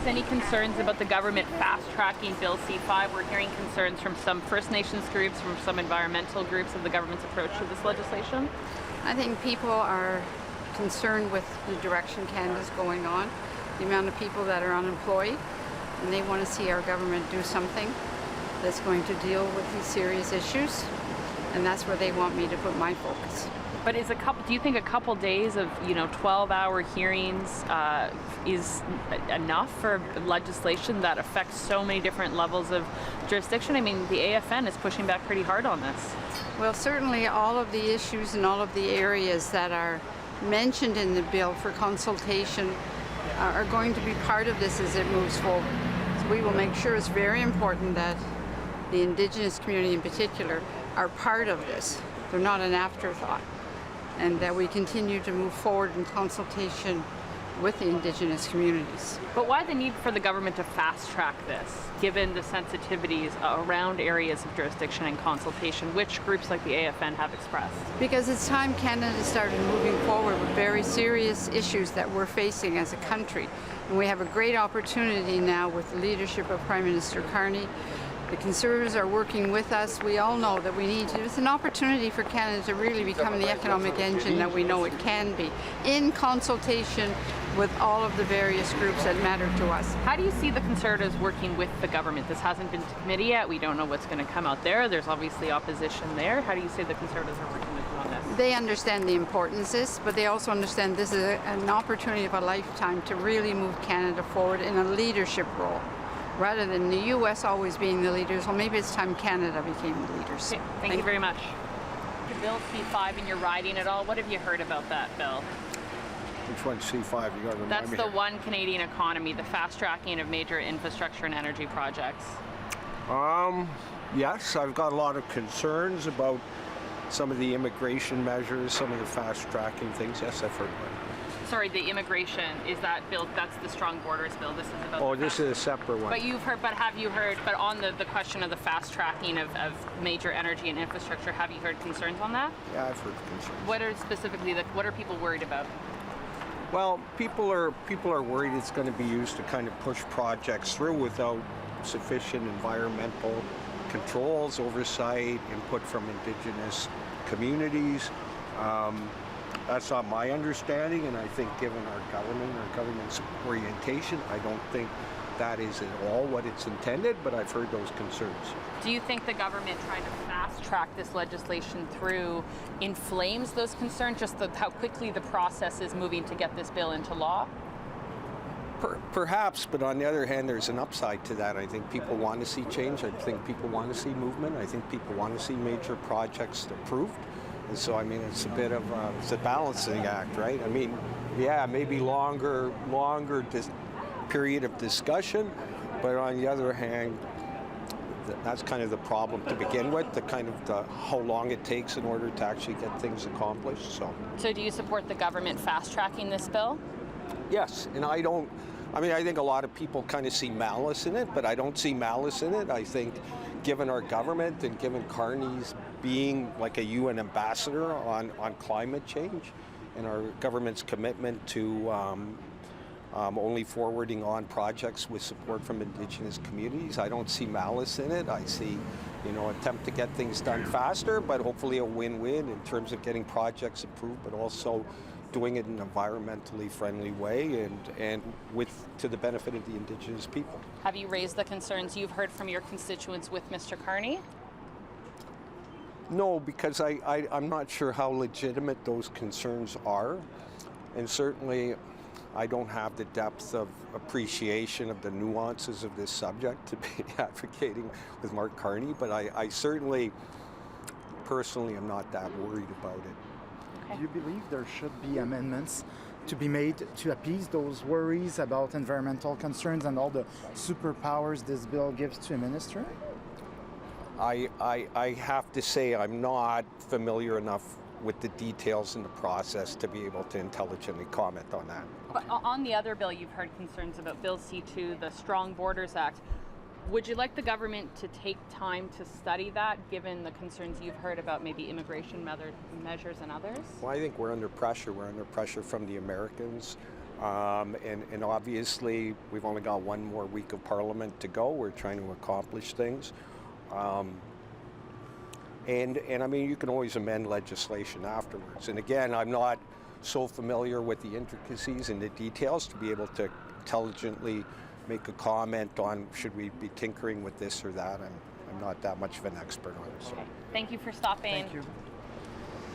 raised any concerns about the government fast-tracking Bill C-5? We're hearing concerns from some First Nations groups, from some environmental groups of the government's approach to this legislation. I think people are concerned with the direction Canada's going on, the amount of people that are unemployed, and they want to see our government do something that's going to deal with these serious issues, and that's where they want me to put my focus. But do you think a couple days of 12-hour hearings is enough for legislation that affects so many different levels of jurisdiction? I mean, the AFN is pushing back pretty hard on this. Well, certainly all of the issues and all of the areas that are mentioned in the bill for consultation are going to be part of this as it moves forward. So we will make sure it's very important that the Indigenous community in particular are part of this. They're not an afterthought. And that we continue to move forward in consultation with the Indigenous communities. But why the need for the government to fast-track this, given the sensitivities around areas of jurisdiction and consultation, which groups like the AFN have expressed? Because it's time Canada started moving forward with very serious issues that we're facing as a country. And we have a great opportunity now with the leadership of Prime Minister Carney. The Conservatives are working with us. We all know that we need to. It's an opportunity for Canada to really become the economic engine that we know it can be, in consultation with all of the various groups that matter to us. How do you see the Conservatives working with the government? This hasn't been to committee yet. We don't know what's going to come out there. There's obviously opposition there. How do you say the Conservatives are working with you on this? They understand the importance of this, but they also understand this is an opportunity of a lifetime to really move Canada forward in a leadership role. Rather than the U.S. always being the leaders, well, maybe it's time Canada became the leaders. Okay, thank you very much. The Bill C-5 and you're riding it all. What have you heard about that bill? Which one's C-5? You got to remind me. That's the one Canadian economy, the fast-tracking of major infrastructure and energy projects. Yes, I've got a lot of concerns about some of the immigration measures, some of the fast-tracking things. Yes, I've heard about it. Sorry, the immigration, is that bill, that's the Strong Borders bill. This is about Oh, this is a separate one. But have you heard, but on the question of the fast tracking of major energy and infrastructure, have you heard concerns on that? Yeah, I've heard concerns. What are specifically, what are people worried about? Well, people are worried it's going to be used to kind of push projects through without sufficient environmental controls, oversight, input from Indigenous communities. That's not my understanding, and I think given our government's orientation, I don't think that is at all what it's intended, but I've heard those concerns. Do you think the government trying to fast-track this legislation through inflames those concerns, just how quickly the process is moving to get this bill into law? Perhaps, but on the other hand, there's an upside to that. I think people want to see change. I think people want to see movement. I think people want to see major projects approved. And so, I mean, it's a bit of it's a balancing act, right? I mean, yeah, maybe longer period of discussion, but on the other hand, that's kind of the problem to begin with, how long it takes in order to actually get things accomplished. So do you support the government fast-tracking this bill? Yes, and I think a lot of people kind of see malice in it, but I don't see malice in it. I think given our government and given Carney's being like a UN ambassador on climate change and our government's commitment to only forwarding on projects with support from Indigenous communities, I don't see malice in it. I see, attempt to get things done faster, but hopefully a win-win in terms of getting projects approved, but also doing it in an environmentally friendly way and to the benefit of the Indigenous people. Have you raised the concerns you've heard from your constituents with Mr. Carney? No, because I'm not sure how legitimate those concerns are, and certainly I don't have the depth of appreciation of the nuances of this subject to be advocating with Mark Carney, but I certainly, personally, am not that worried about it. Okay. Do you believe there should be amendments to be made to appease those worries about environmental concerns and all the superpowers this bill gives to a minister? I have to say I'm not familiar enough with the details in the process to be able to intelligently comment on that. But on the other bill, you've heard concerns about Bill C-2, the Strong Borders Act. Would you like the government to take time to study that, given the concerns you've heard about maybe immigration measures and others? Well, I think we're under pressure. We're under pressure from the Americans. And obviously, we've only got one more week of Parliament to go. We're trying to accomplish things. And I mean, you can always amend legislation afterwards. And again, I'm not so familiar with the intricacies and the details to be able to intelligently make a comment on should we be tinkering with this or that. I'm not that much of an expert on it. So. Okay. Thank you for stopping. Thank you.